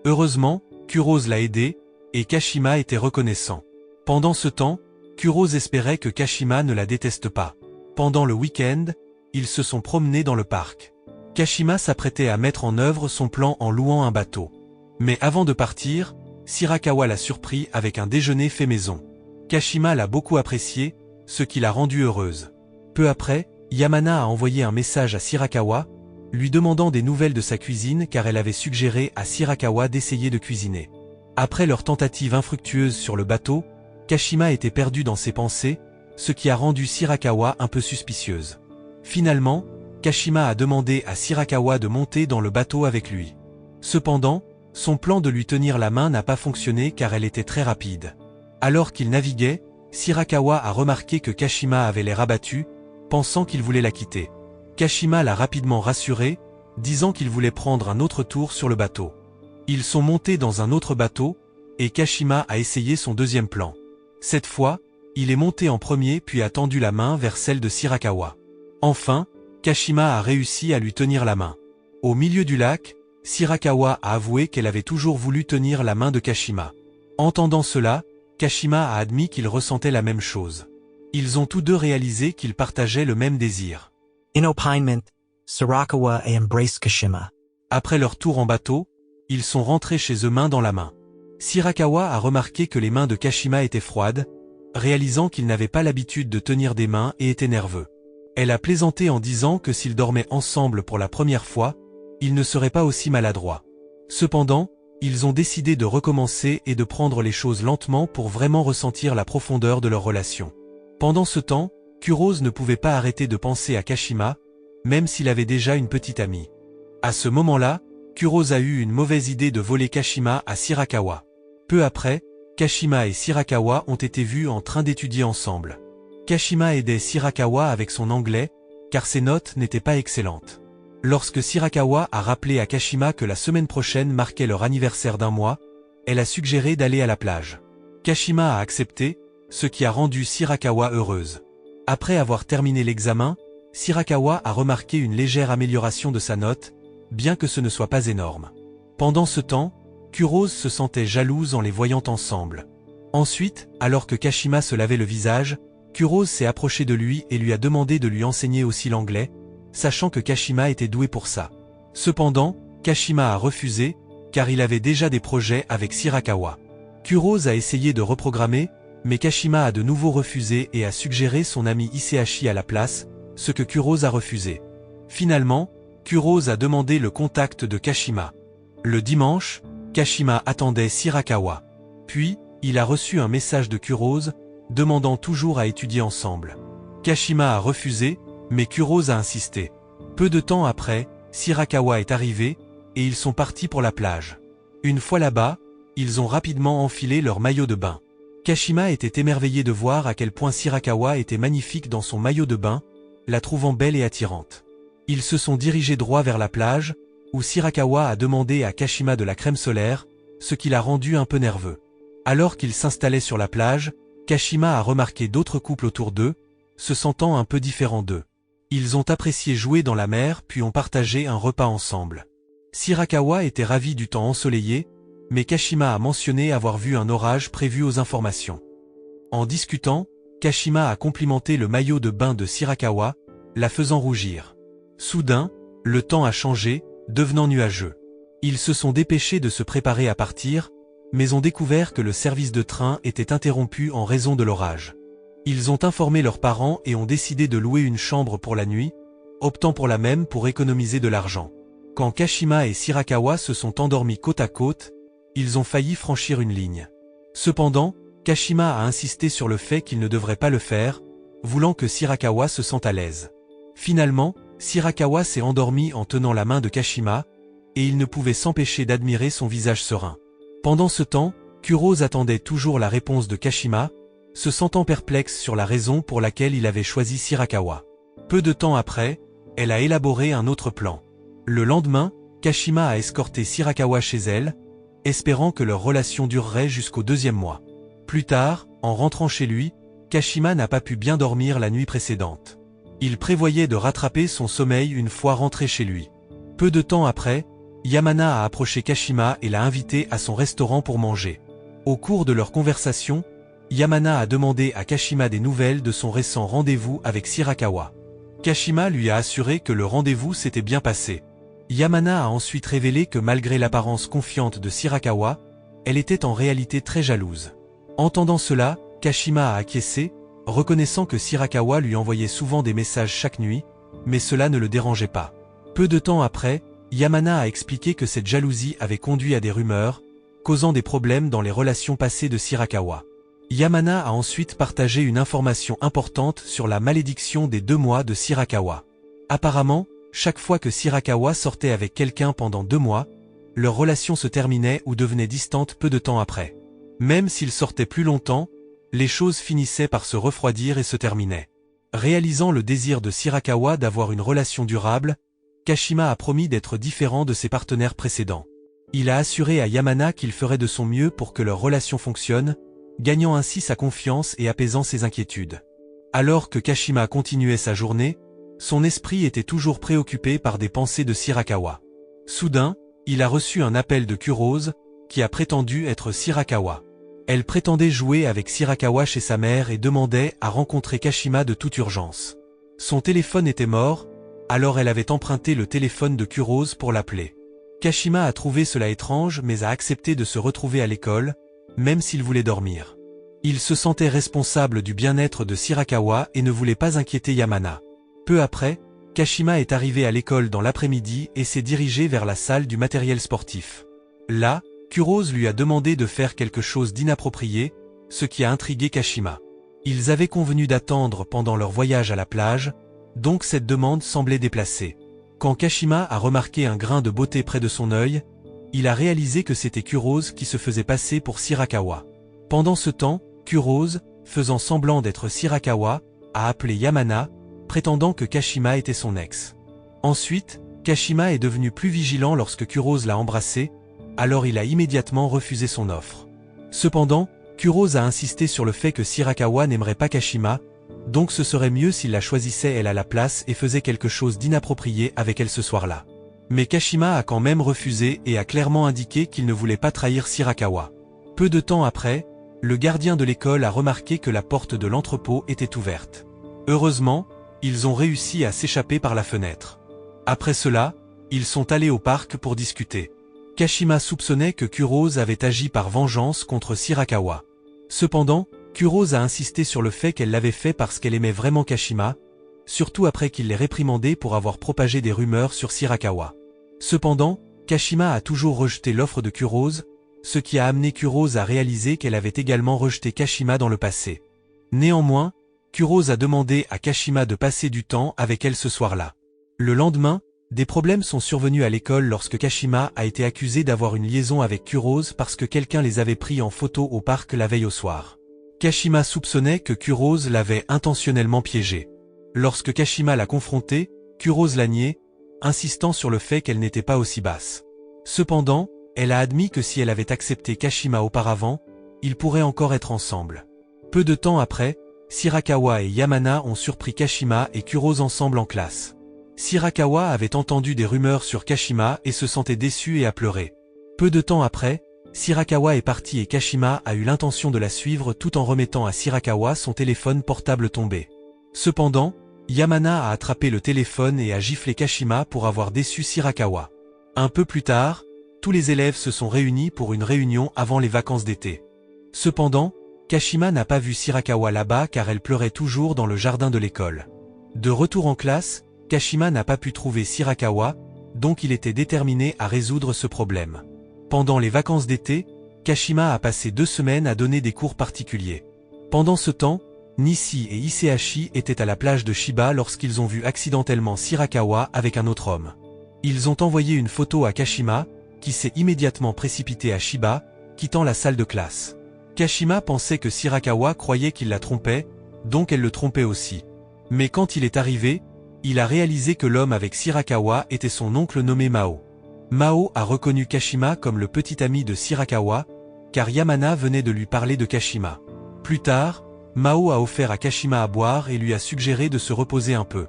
Heureusement, Kurose l'a aidé, et Kashima était reconnaissant. Pendant ce temps, Kurose espérait que Kashima ne la déteste pas. Pendant le week-end, ils se sont promenés dans le parc. Kashima s'apprêtait à mettre en œuvre son plan en louant un bateau. Mais avant de partir, Shirakawa l'a surpris avec un déjeuner fait maison. Kashima l'a beaucoup apprécié, ce qui l'a rendue heureuse. Peu après, Yamana a envoyé un message à Shirakawa, lui demandant des nouvelles de sa cuisine car elle avait suggéré à Shirakawa d'essayer de cuisiner. Après leur tentative infructueuse sur le bateau, Kashima était perdue dans ses pensées, ce qui a rendu Shirakawa un peu suspicieuse. Finalement, Kashima a demandé à Shirakawa de monter dans le bateau avec lui. Cependant, son plan de lui tenir la main n'a pas fonctionné car elle était très rapide. Alors qu'il naviguait, Shirakawa a remarqué que Kashima avait l'air abattu, pensant qu'il voulait la quitter. Kashima l'a rapidement rassuré, disant qu'il voulait prendre un autre tour sur le bateau. Ils sont montés dans un autre bateau, et Kashima a essayé son deuxième plan. Cette fois, il est monté en premier puis a tendu la main vers celle de Shirakawa. Enfin, Kashima a réussi à lui tenir la main. Au milieu du lac, Shirakawa a avoué qu'elle avait toujours voulu tenir la main de Kashima. Entendant cela, Kashima a admis qu'il ressentait la même chose. Ils ont tous deux réalisé qu'ils partageaient le même désir. In opinement, Shirakawa a embraced Kashima. Après leur tour en bateau, ils sont rentrés chez eux main dans la main. Shirakawa a remarqué que les mains de Kashima étaient froides, réalisant qu'il n'avait pas l'habitude de tenir des mains et était nerveux. Elle a plaisanté en disant que s'ils dormaient ensemble pour la première fois, ils ne seraient pas aussi maladroits. Cependant, ils ont décidé de recommencer et de prendre les choses lentement pour vraiment ressentir la profondeur de leur relation. Pendant ce temps, Kurose ne pouvait pas arrêter de penser à Kashima, même s'il avait déjà une petite amie. À ce moment-là, Kurose a eu une mauvaise idée de voler Kashima à Shirakawa. Peu après, Kashima et Shirakawa ont été vus en train d'étudier ensemble. Kashima aidait Shirakawa avec son anglais, car ses notes n'étaient pas excellentes. Lorsque Shirakawa a rappelé à Kashima que la semaine prochaine marquait leur anniversaire d'un mois, elle a suggéré d'aller à la plage. Kashima a accepté, ce qui a rendu Shirakawa heureuse. Après avoir terminé l'examen, Shirakawa a remarqué une légère amélioration de sa note, bien que ce ne soit pas énorme. Pendant ce temps, Kurose se sentait jalouse en les voyant ensemble. Ensuite, alors que Kashima se lavait le visage, Kurose s'est approché de lui et lui a demandé de lui enseigner aussi l'anglais, sachant que Kashima était doué pour ça. Cependant, Kashima a refusé, car il avait déjà des projets avec Shirakawa. Kurose a essayé de reprogrammer, mais Kashima a de nouveau refusé et a suggéré son ami Isehashi à la place, ce que Kurose a refusé. Finalement, Kurose a demandé le contact de Kashima. Le dimanche, Kashima attendait Shirakawa. Puis, il a reçu un message de Kurose, demandant toujours à étudier ensemble. Kashima a refusé, mais Kurose a insisté. Peu de temps après, Shirakawa est arrivé, et ils sont partis pour la plage. Une fois là-bas, ils ont rapidement enfilé leur maillot de bain. Kashima était émerveillé de voir à quel point Shirakawa était magnifique dans son maillot de bain, la trouvant belle et attirante. Ils se sont dirigés droit vers la plage, où Shirakawa a demandé à Kashima de la crème solaire, ce qui l'a rendu un peu nerveux. Alors qu'ils s'installaient sur la plage, Kashima a remarqué d'autres couples autour d'eux, se sentant un peu différents d'eux. Ils ont apprécié jouer dans la mer puis ont partagé un repas ensemble. Shirakawa était ravi du temps ensoleillé, mais Kashima a mentionné avoir vu un orage prévu aux informations. En discutant, Kashima a complimenté le maillot de bain de Shirakawa, la faisant rougir. Soudain, le temps a changé, devenant nuageux. Ils se sont dépêchés de se préparer à partir, mais ont découvert que le service de train était interrompu en raison de l'orage. Ils ont informé leurs parents et ont décidé de louer une chambre pour la nuit, optant pour la même pour économiser de l'argent. Quand Kashima et Shirakawa se sont endormis côte à côte, ils ont failli franchir une ligne. Cependant, Kashima a insisté sur le fait qu'il ne devrait pas le faire, voulant que Shirakawa se sente à l'aise. Finalement, Shirakawa s'est endormi en tenant la main de Kashima, et il ne pouvait s'empêcher d'admirer son visage serein. Pendant ce temps, Kurose attendait toujours la réponse de Kashima, se sentant perplexe sur la raison pour laquelle il avait choisi Shirakawa. Peu de temps après, elle a élaboré un autre plan. Le lendemain, Kashima a escorté Shirakawa chez elle, espérant que leur relation durerait jusqu'au 2e mois. Plus tard, en rentrant chez lui, Kashima n'a pas pu bien dormir la nuit précédente. Il prévoyait de rattraper son sommeil une fois rentré chez lui. Peu de temps après, Yamana a approché Kashima et l'a invité à son restaurant pour manger. Au cours de leur conversation, Yamana a demandé à Kashima des nouvelles de son récent rendez-vous avec Shirakawa. Kashima lui a assuré que le rendez-vous s'était bien passé. Yamana a ensuite révélé que malgré l'apparence confiante de Shirakawa, elle était en réalité très jalouse. Entendant cela, Kashima a acquiescé, reconnaissant que Shirakawa lui envoyait souvent des messages chaque nuit, mais cela ne le dérangeait pas. Peu de temps après, Yamana a expliqué que cette jalousie avait conduit à des rumeurs, causant des problèmes dans les relations passées de Shirakawa. Yamana a ensuite partagé une information importante sur la malédiction des 2 mois de Shirakawa. Apparemment, chaque fois que Shirakawa sortait avec quelqu'un pendant 2 mois, leur relation se terminait ou devenait distante peu de temps après. Même s'ils sortaient plus longtemps, les choses finissaient par se refroidir et se terminaient. Réalisant le désir de Shirakawa d'avoir une relation durable, Kashima a promis d'être différent de ses partenaires précédents. Il a assuré à Yamana qu'il ferait de son mieux pour que leur relation fonctionne, gagnant ainsi sa confiance et apaisant ses inquiétudes. Alors que Kashima continuait sa journée, son esprit était toujours préoccupé par des pensées de Shirakawa. Soudain, il a reçu un appel de Kurose, qui a prétendu être Shirakawa. Elle prétendait jouer avec Shirakawa chez sa mère et demandait à rencontrer Kashima de toute urgence. Son téléphone était mort, alors elle avait emprunté le téléphone de Kurose pour l'appeler. Kashima a trouvé cela étrange mais a accepté de se retrouver à l'école, même s'il voulait dormir. Il se sentait responsable du bien-être de Shirakawa et ne voulait pas inquiéter Yamana. Peu après, Kashima est arrivé à l'école dans l'après-midi et s'est dirigé vers la salle du matériel sportif. Là, Kurose lui a demandé de faire quelque chose d'inapproprié, ce qui a intrigué Kashima. Ils avaient convenu d'attendre pendant leur voyage à la plage, donc cette demande semblait déplacée. Quand Kashima a remarqué un grain de beauté près de son œil, il a réalisé que c'était Kurose qui se faisait passer pour Shirakawa. Pendant ce temps, Kurose, faisant semblant d'être Shirakawa, a appelé Yamana, prétendant que Kashima était son ex. Ensuite, Kashima est devenu plus vigilant lorsque Kurose l'a embrassé, alors il a immédiatement refusé son offre. Cependant, Kurose a insisté sur le fait que Shirakawa n'aimerait pas Kashima, donc ce serait mieux s'il la choisissait elle à la place et faisait quelque chose d'inapproprié avec elle ce soir-là. Mais Kashima a quand même refusé et a clairement indiqué qu'il ne voulait pas trahir Shirakawa. Peu de temps après, le gardien de l'école a remarqué que la porte de l'entrepôt était ouverte. Heureusement, ils ont réussi à s'échapper par la fenêtre. Après cela, ils sont allés au parc pour discuter. Kashima soupçonnait que Kurose avait agi par vengeance contre Shirakawa. Cependant, Kurose a insisté sur le fait qu'elle l'avait fait parce qu'elle aimait vraiment Kashima, surtout après qu'il l'ait réprimandé pour avoir propagé des rumeurs sur Shirakawa. Cependant, Kashima a toujours rejeté l'offre de Kurose, ce qui a amené Kurose à réaliser qu'elle avait également rejeté Kashima dans le passé. Néanmoins, Kurose a demandé à Kashima de passer du temps avec elle ce soir-là. Le lendemain, des problèmes sont survenus à l'école lorsque Kashima a été accusé d'avoir une liaison avec Kurose parce que quelqu'un les avait pris en photo au parc la veille au soir. Kashima soupçonnait que Kurose l'avait intentionnellement piégé. Lorsque Kashima l'a confronté, Kurose l'a nié, insistant sur le fait qu'elle n'était pas aussi basse. Cependant, elle a admis que si elle avait accepté Kashima auparavant, ils pourraient encore être ensemble. Peu de temps après, Shirakawa et Yamana ont surpris Kashima et Kurose ensemble en classe. Shirakawa avait entendu des rumeurs sur Kashima et se sentait déçu et a pleuré. Peu de temps après, Shirakawa est parti et Kashima a eu l'intention de la suivre tout en remettant à Shirakawa son téléphone portable tombé. Cependant, Yamana a attrapé le téléphone et a giflé Kashima pour avoir déçu Shirakawa. Un peu plus tard, tous les élèves se sont réunis pour une réunion avant les vacances d'été. Cependant, Kashima n'a pas vu Shirakawa là-bas car elle pleurait toujours dans le jardin de l'école. De retour en classe, Kashima n'a pas pu trouver Shirakawa, donc il était déterminé à résoudre ce problème. Pendant les vacances d'été, Kashima a passé 2 semaines à donner des cours particuliers. Pendant ce temps, Nishi et Isehashi étaient à la plage de Shiba lorsqu'ils ont vu accidentellement Shirakawa avec un autre homme. Ils ont envoyé une photo à Kashima, qui s'est immédiatement précipité à Shiba, quittant la salle de classe. Kashima pensait que Shirakawa croyait qu'il la trompait, donc elle le trompait aussi. Mais quand il est arrivé, il a réalisé que l'homme avec Shirakawa était son oncle nommé Mao. Mao a reconnu Kashima comme le petit ami de Shirakawa, car Yamana venait de lui parler de Kashima. Plus tard, Mao a offert à Kashima à boire et lui a suggéré de se reposer un peu.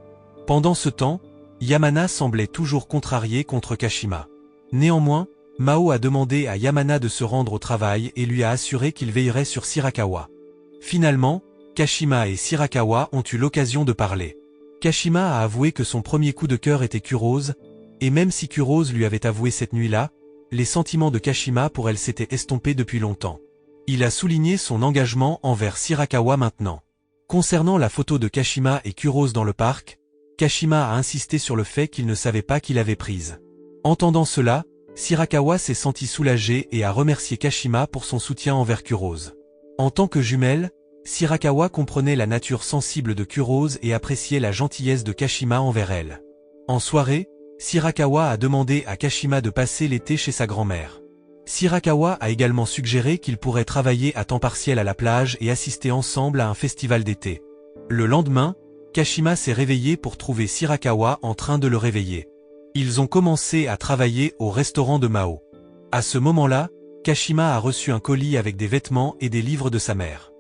Pendant ce temps, Yamana semblait toujours contrarié contre Kashima. Néanmoins, Mao a demandé à Yamana de se rendre au travail et lui a assuré qu'il veillerait sur Shirakawa. Finalement, Kashima et Shirakawa ont eu l'occasion de parler. Kashima a avoué que son premier coup de cœur était Kurose, et même si Kurose lui avait avoué cette nuit-là, les sentiments de Kashima pour elle s'étaient estompés depuis longtemps. Il a souligné son engagement envers Shirakawa maintenant. Concernant la photo de Kashima et Kurose dans le parc, Kashima a insisté sur le fait qu'il ne savait pas qui l'avait prise. Entendant cela, Shirakawa s'est senti soulagé et a remercié Kashima pour son soutien envers Kurose. En tant que jumelle, Shirakawa comprenait la nature sensible de Kurose et appréciait la gentillesse de Kashima envers elle. En soirée, Shirakawa a demandé à Kashima de passer l'été chez sa grand-mère. Shirakawa a également suggéré qu'ils pourraient travailler à temps partiel à la plage et assister ensemble à un festival d'été. Le lendemain, Kashima s'est réveillé pour trouver Shirakawa en train de le réveiller. Ils ont commencé à travailler au restaurant de Mao. À ce moment-là, Kashima a reçu un colis avec des vêtements et des livres de sa mère.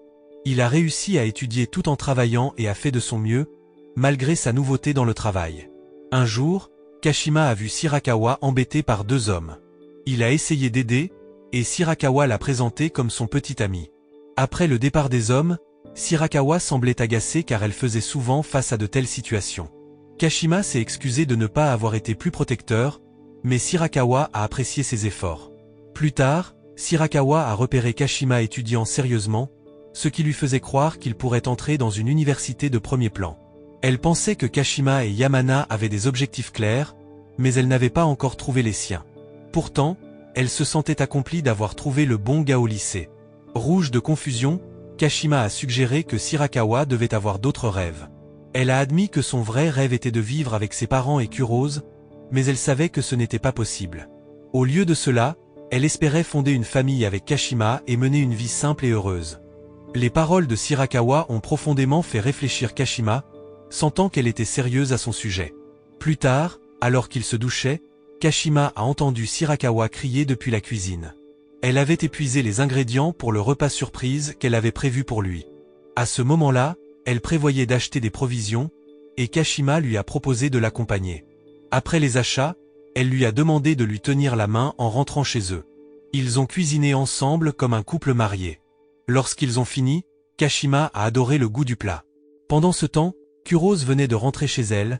Il a réussi à étudier tout en travaillant et a fait de son mieux, malgré sa nouveauté dans le travail. Un jour, Kashima a vu Shirakawa embêté par deux hommes. Il a essayé d'aider, et Shirakawa l'a présenté comme son petit ami. Après le départ des hommes, Shirakawa semblait agacée car elle faisait souvent face à de telles situations. Kashima s'est excusé de ne pas avoir été plus protecteur, mais Shirakawa a apprécié ses efforts. Plus tard, Shirakawa a repéré Kashima étudiant sérieusement, ce qui lui faisait croire qu'il pourrait entrer dans une université de premier plan. Elle pensait que Kashima et Yamana avaient des objectifs clairs, mais elle n'avait pas encore trouvé les siens. Pourtant, elle se sentait accomplie d'avoir trouvé le bon gars au lycée. Rouge de confusion, Kashima a suggéré que Shirakawa devait avoir d'autres rêves. Elle a admis que son vrai rêve était de vivre avec ses parents et Kurose, mais elle savait que ce n'était pas possible. Au lieu de cela, elle espérait fonder une famille avec Kashima et mener une vie simple et heureuse. Les paroles de Shirakawa ont profondément fait réfléchir Kashima, sentant qu'elle était sérieuse à son sujet. Plus tard, alors qu'il se douchait, Kashima a entendu Shirakawa crier depuis la cuisine. Elle avait épuisé les ingrédients pour le repas surprise qu'elle avait prévu pour lui. À ce moment-là, elle prévoyait d'acheter des provisions, et Kashima lui a proposé de l'accompagner. Après les achats, elle lui a demandé de lui tenir la main en rentrant chez eux. Ils ont cuisiné ensemble comme un couple marié. Lorsqu'ils ont fini, Kashima a adoré le goût du plat. Pendant ce temps, Kurose venait de rentrer chez elle,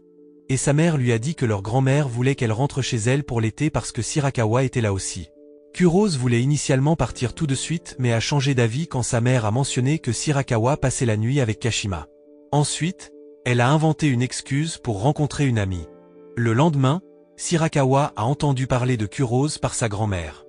et sa mère lui a dit que leur grand-mère voulait qu'elle rentre chez elle pour l'été parce que Shirakawa était là aussi. Kurose voulait initialement partir tout de suite mais a changé d'avis quand sa mère a mentionné que Shirakawa passait la nuit avec Kashima. Ensuite, elle a inventé une excuse pour rencontrer une amie. Le lendemain, Shirakawa a entendu parler de Kurose par sa grand-mère.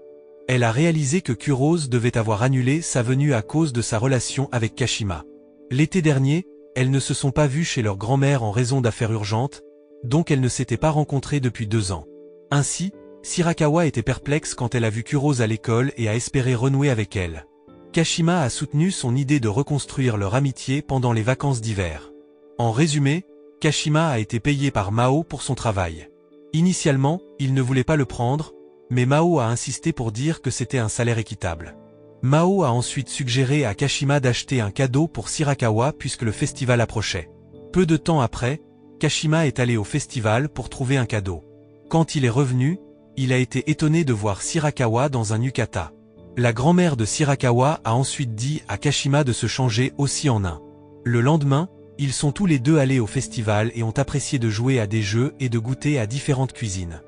Elle a réalisé que Kurose devait avoir annulé sa venue à cause de sa relation avec Kashima. L'été dernier, elles ne se sont pas vues chez leur grand-mère en raison d'affaires urgentes, donc elles ne s'étaient pas rencontrées depuis 2 ans. Ainsi, Shirakawa était perplexe quand elle a vu Kurose à l'école et a espéré renouer avec elle. Kashima a soutenu son idée de reconstruire leur amitié pendant les vacances d'hiver. En résumé, Kashima a été payé par Mao pour son travail. Initialement, il ne voulait pas le prendre, mais Mao a insisté pour dire que c'était un salaire équitable. Mao a ensuite suggéré à Kashima d'acheter un cadeau pour Shirakawa puisque le festival approchait. Peu de temps après, Kashima est allé au festival pour trouver un cadeau. Quand il est revenu, il a été étonné de voir Shirakawa dans un yukata. La grand-mère de Shirakawa a ensuite dit à Kashima de se changer aussi en un. Le lendemain, ils sont tous les deux allés au festival et ont apprécié de jouer à des jeux et de goûter à différentes cuisines.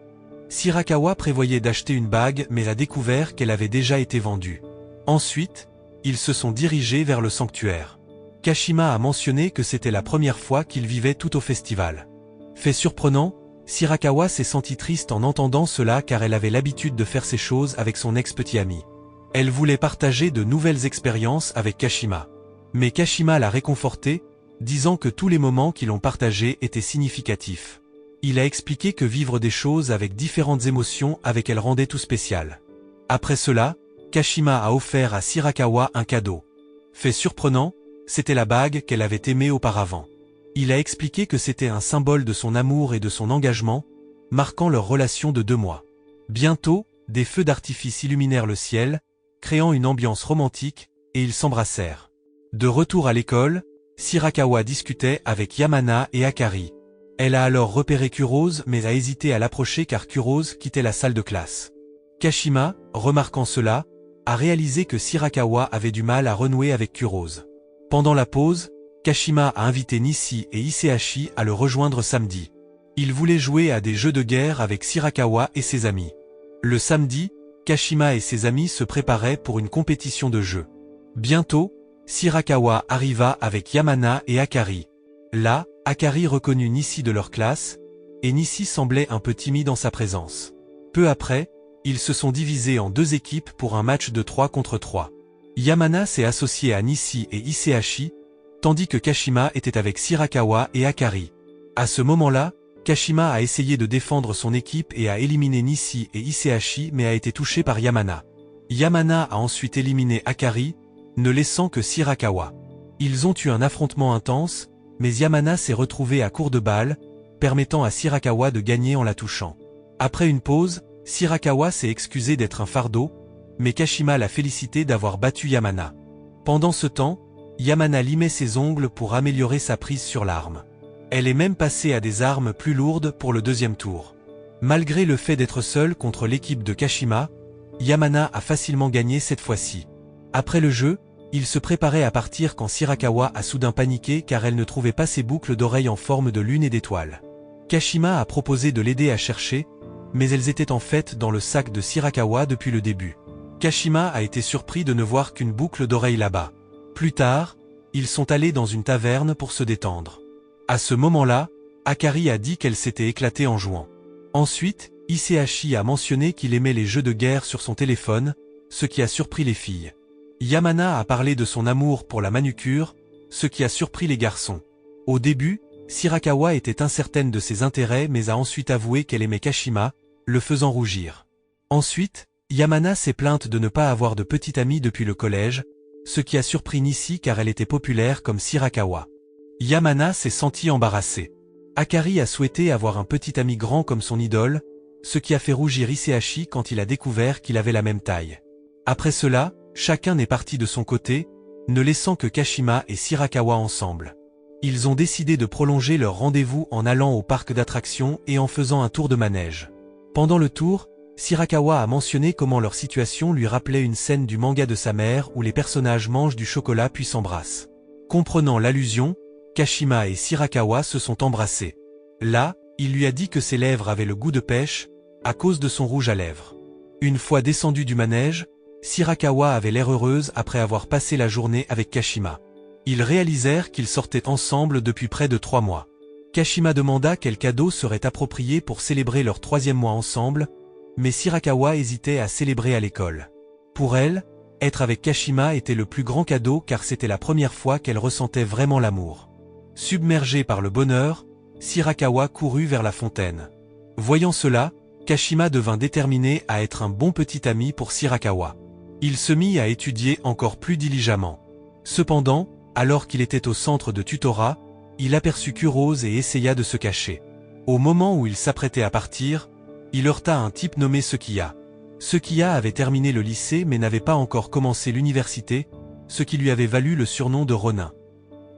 Shirakawa prévoyait d'acheter une bague mais a découvert qu'elle avait déjà été vendue. Ensuite, ils se sont dirigés vers le sanctuaire. Kashima a mentionné que c'était la première fois qu'ils vivaient tout au festival. Fait surprenant, Shirakawa s'est sentie triste en entendant cela car elle avait l'habitude de faire ces choses avec son ex-petit ami. Elle voulait partager de nouvelles expériences avec Kashima. Mais Kashima l'a réconfortée, disant que tous les moments qu'ils ont partagés étaient significatifs. Il a expliqué que vivre des choses avec différentes émotions avec elle rendait tout spécial. Après cela, Kashima a offert à Shirakawa un cadeau. Fait surprenant, c'était la bague qu'elle avait aimée auparavant. Il a expliqué que c'était un symbole de son amour et de son engagement, marquant leur relation de 2 mois. Bientôt, des feux d'artifice illuminèrent le ciel, créant une ambiance romantique, et ils s'embrassèrent. De retour à l'école, Shirakawa discutait avec Yamana et Akari. Elle a alors repéré Kurose mais a hésité à l'approcher car Kurose quittait la salle de classe. Kashima, remarquant cela, a réalisé que Shirakawa avait du mal à renouer avec Kurose. Pendant la pause, Kashima a invité Nishi et Isehashi à le rejoindre samedi. Il voulait jouer à des jeux de guerre avec Shirakawa et ses amis. Le samedi, Kashima et ses amis se préparaient pour une compétition de jeux. Bientôt, Shirakawa arriva avec Yamana et Akari. Là, Akari reconnut Nishi de leur classe, et Nishi semblait un peu timide en sa présence. Peu après, ils se sont divisés en 2 équipes pour un match de 3 contre 3. Yamana s'est associé à Nishi et Isehashi, tandis que Kashima était avec Shirakawa et Akari. À ce moment-là, Kashima a essayé de défendre son équipe et a éliminé Nishi et Isehashi mais a été touché par Yamana. Yamana a ensuite éliminé Akari, ne laissant que Shirakawa. Ils ont eu un affrontement intense, mais Yamana s'est retrouvé à court de balles, permettant à Shirakawa de gagner en la touchant. Après une pause, Shirakawa s'est excusé d'être un fardeau, mais Kashima l'a félicité d'avoir battu Yamana. Pendant ce temps, Yamana limait ses ongles pour améliorer sa prise sur l'arme. Elle est même passée à des armes plus lourdes pour le 2e tour. Malgré le fait d'être seule contre l'équipe de Kashima, Yamana a facilement gagné cette fois-ci. Après le jeu, il se préparait à partir quand Shirakawa a soudain paniqué car elle ne trouvait pas ses boucles d'oreilles en forme de lune et d'étoiles. Kashima a proposé de l'aider à chercher, mais elles étaient en fait dans le sac de Shirakawa depuis le début. Kashima a été surpris de ne voir qu'une boucle d'oreille là-bas. Plus tard, ils sont allés dans une taverne pour se détendre. À ce moment-là, Akari a dit qu'elle s'était éclatée en jouant. Ensuite, Isehashi a mentionné qu'il aimait les jeux de guerre sur son téléphone, ce qui a surpris les filles. Yamana a parlé de son amour pour la manucure, ce qui a surpris les garçons. Au début, Shirakawa était incertaine de ses intérêts mais a ensuite avoué qu'elle aimait Kashima, le faisant rougir. Ensuite, Yamana s'est plainte de ne pas avoir de petite amie depuis le collège, ce qui a surpris Nishi car elle était populaire comme Shirakawa. Yamana s'est sentie embarrassée. Akari a souhaité avoir un petit ami grand comme son idole, ce qui a fait rougir Isehashi quand il a découvert qu'il avait la même taille. Après cela, chacun est parti de son côté, ne laissant que Kashima et Shirakawa ensemble. Ils ont décidé de prolonger leur rendez-vous en allant au parc d'attractions et en faisant un tour de manège. Pendant le tour, Shirakawa a mentionné comment leur situation lui rappelait une scène du manga de sa mère où les personnages mangent du chocolat puis s'embrassent. Comprenant l'allusion, Kashima et Shirakawa se sont embrassés. Là, il lui a dit que ses lèvres avaient le goût de pêche, à cause de son rouge à lèvres. Une fois descendu du manège, Shirakawa avait l'air heureuse après avoir passé la journée avec Kashima. Ils réalisèrent qu'ils sortaient ensemble depuis près de 3 mois. Kashima demanda quel cadeau serait approprié pour célébrer leur 3e mois ensemble, mais Shirakawa hésitait à célébrer à l'école. Pour elle, être avec Kashima était le plus grand cadeau car c'était la première fois qu'elle ressentait vraiment l'amour. Submergée par le bonheur, Shirakawa courut vers la fontaine. Voyant cela, Kashima devint déterminé à être un bon petit ami pour Shirakawa. Il se mit à étudier encore plus diligemment. Cependant, alors qu'il était au centre de tutorat, il aperçut Kurose et essaya de se cacher. Au moment où il s'apprêtait à partir, il heurta un type nommé Sekiya. Sekiya avait terminé le lycée mais n'avait pas encore commencé l'université, ce qui lui avait valu le surnom de Ronin.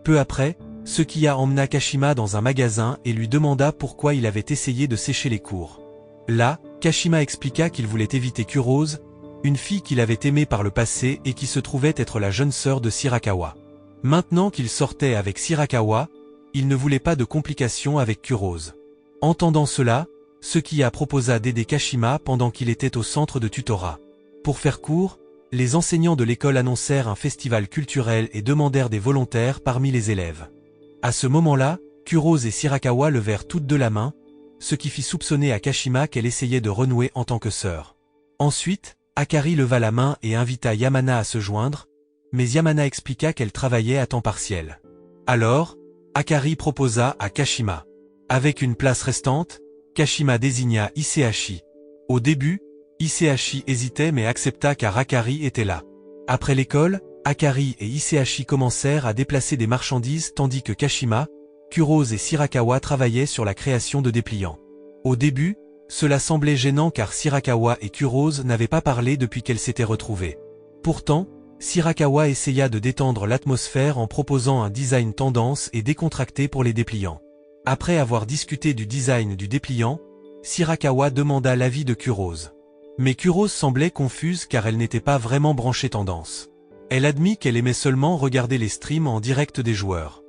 Peu après, Sekiya emmena Kashima dans un magasin et lui demanda pourquoi il avait essayé de sécher les cours. Là, Kashima expliqua qu'il voulait éviter Kurose, une fille qu'il avait aimée par le passé et qui se trouvait être la jeune sœur de Shirakawa. Maintenant qu'il sortait avec Shirakawa, il ne voulait pas de complications avec Kurose. Entendant cela, Sekiya proposa d'aider Kashima pendant qu'il était au centre de tutorat. Pour faire court, les enseignants de l'école annoncèrent un festival culturel et demandèrent des volontaires parmi les élèves. À ce moment-là, Kurose et Shirakawa levèrent toutes deux la main, ce qui fit soupçonner à Kashima qu'elle essayait de renouer en tant que sœur. Ensuite, Akari leva la main et invita Yamana à se joindre, mais Yamana expliqua qu'elle travaillait à temps partiel. Alors, Akari proposa à Kashima. Avec une place restante, Kashima désigna Isehashi. Au début, Isehashi hésitait mais accepta car Akari était là. Après l'école, Akari et Isehashi commencèrent à déplacer des marchandises tandis que Kashima, Kurose et Shirakawa travaillaient sur la création de dépliants. Au début, cela semblait gênant car Shirakawa et Kurose n'avaient pas parlé depuis qu'elles s'étaient retrouvées. Pourtant, Shirakawa essaya de détendre l'atmosphère en proposant un design tendance et décontracté pour les dépliants. Après avoir discuté du design du dépliant, Shirakawa demanda l'avis de Kurose. Mais Kurose semblait confuse car elle n'était pas vraiment branchée tendance. Elle admit qu'elle aimait seulement regarder les streams en direct des joueurs.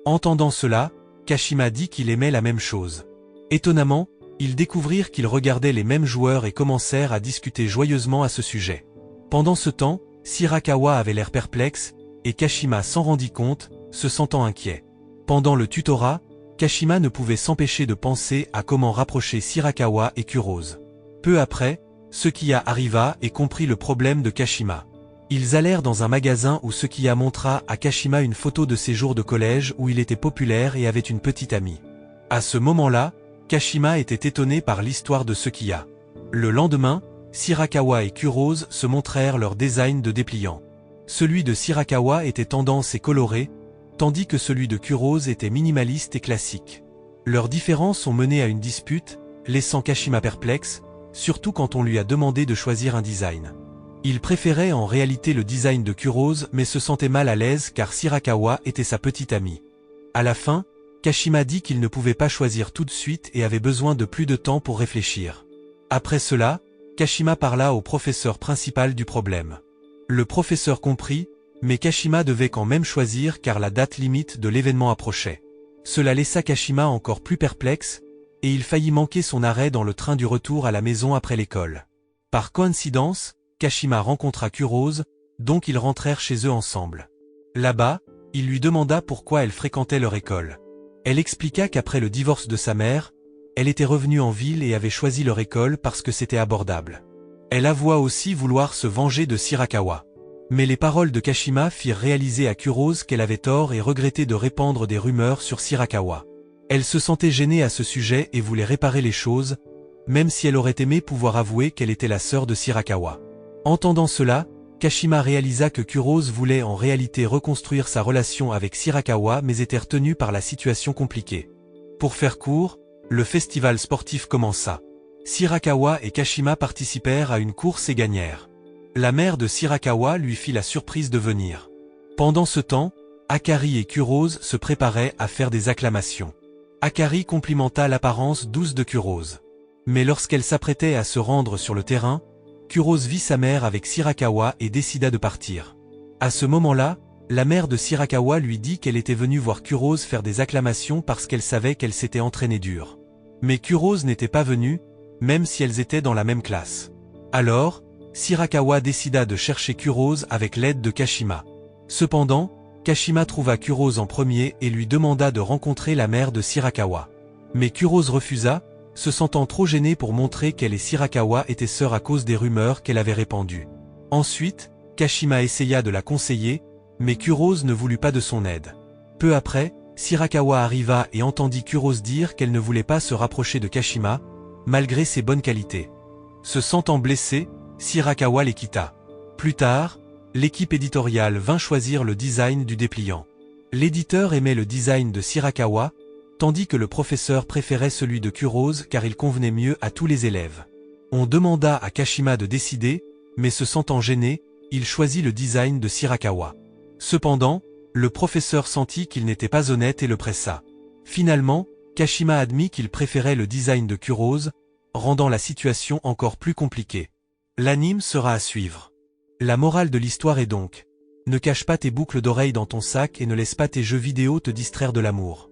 Entendant cela, Kashima dit qu'il aimait la même chose. Étonnamment, ils découvrirent qu'ils regardaient les mêmes joueurs et commencèrent à discuter joyeusement à ce sujet. Pendant ce temps, Shirakawa avait l'air perplexe, et Kashima s'en rendit compte, se sentant inquiet. Pendant le tutorat, Kashima ne pouvait s'empêcher de penser à comment rapprocher Shirakawa et Kurose. Peu après, Sekiya arriva et comprit le problème de Kashima. Ils allèrent dans un magasin où Sekiya montra à Kashima une photo de ses jours de collège où il était populaire et avait une petite amie. À ce moment-là, Kashima était étonné par l'histoire de Sekiya. Le lendemain, Shirakawa et Kurose se montrèrent leur design de dépliant. Celui de Shirakawa était tendance et coloré, tandis que celui de Kurose était minimaliste et classique. Leurs différences ont mené à une dispute, laissant Kashima perplexe, surtout quand on lui a demandé de choisir un design. Il préférait en réalité le design de Kurose mais se sentait mal à l'aise car Shirakawa était sa petite amie. À la fin, Kashima dit qu'il ne pouvait pas choisir tout de suite et avait besoin de plus de temps pour réfléchir. Après cela, Kashima parla au professeur principal du problème. Le professeur comprit, mais Kashima devait quand même choisir car la date limite de l'événement approchait. Cela laissa Kashima encore plus perplexe, et il faillit manquer son arrêt dans le train du retour à la maison après l'école. Par coïncidence, Kashima rencontra Kurose, donc ils rentrèrent chez eux ensemble. Là-bas, il lui demanda pourquoi elle fréquentait leur école. Elle expliqua qu'après le divorce de sa mère, elle était revenue en ville et avait choisi leur école parce que c'était abordable. Elle avoua aussi vouloir se venger de Shirakawa. Mais les paroles de Kashima firent réaliser à Kurose qu'elle avait tort et regrettait de répandre des rumeurs sur Shirakawa. Elle se sentait gênée à ce sujet et voulait réparer les choses, même si elle aurait aimé pouvoir avouer qu'elle était la sœur de Shirakawa. Entendant cela, Kashima réalisa que Kurose voulait en réalité reconstruire sa relation avec Shirakawa mais était retenue par la situation compliquée. Pour faire court, le festival sportif commença. Shirakawa et Kashima participèrent à une course et gagnèrent. La mère de Shirakawa lui fit la surprise de venir. Pendant ce temps, Akari et Kurose se préparaient à faire des acclamations. Akari complimenta l'apparence douce de Kurose. Mais lorsqu'elle s'apprêtait à se rendre sur le terrain, Kurose vit sa mère avec Shirakawa et décida de partir. À ce moment-là, la mère de Shirakawa lui dit qu'elle était venue voir Kurose faire des acclamations parce qu'elle savait qu'elle s'était entraînée dur. Mais Kurose n'était pas venue, même si elles étaient dans la même classe. Alors, Shirakawa décida de chercher Kurose avec l'aide de Kashima. Cependant, Kashima trouva Kurose en premier et lui demanda de rencontrer la mère de Shirakawa. Mais Kurose refusa, se sentant trop gênée pour montrer qu'elle et Shirakawa étaient sœurs à cause des rumeurs qu'elle avait répandues. Ensuite, Kashima essaya de la conseiller, mais Kurose ne voulut pas de son aide. Peu après, Shirakawa arriva et entendit Kurose dire qu'elle ne voulait pas se rapprocher de Kashima, malgré ses bonnes qualités. Se sentant blessée, Shirakawa les quitta. Plus tard, l'équipe éditoriale vint choisir le design du dépliant. L'éditeur aimait le design de Shirakawa, tandis que le professeur préférait celui de Kurose car il convenait mieux à tous les élèves. On demanda à Kashima de décider, mais se sentant gêné, il choisit le design de Shirakawa. Cependant, le professeur sentit qu'il n'était pas honnête et le pressa. Finalement, Kashima admit qu'il préférait le design de Kurose, rendant la situation encore plus compliquée. L'anime sera à suivre. La morale de l'histoire est donc: ne cache pas tes boucles d'oreilles dans ton sac et ne laisse pas tes jeux vidéo te distraire de l'amour.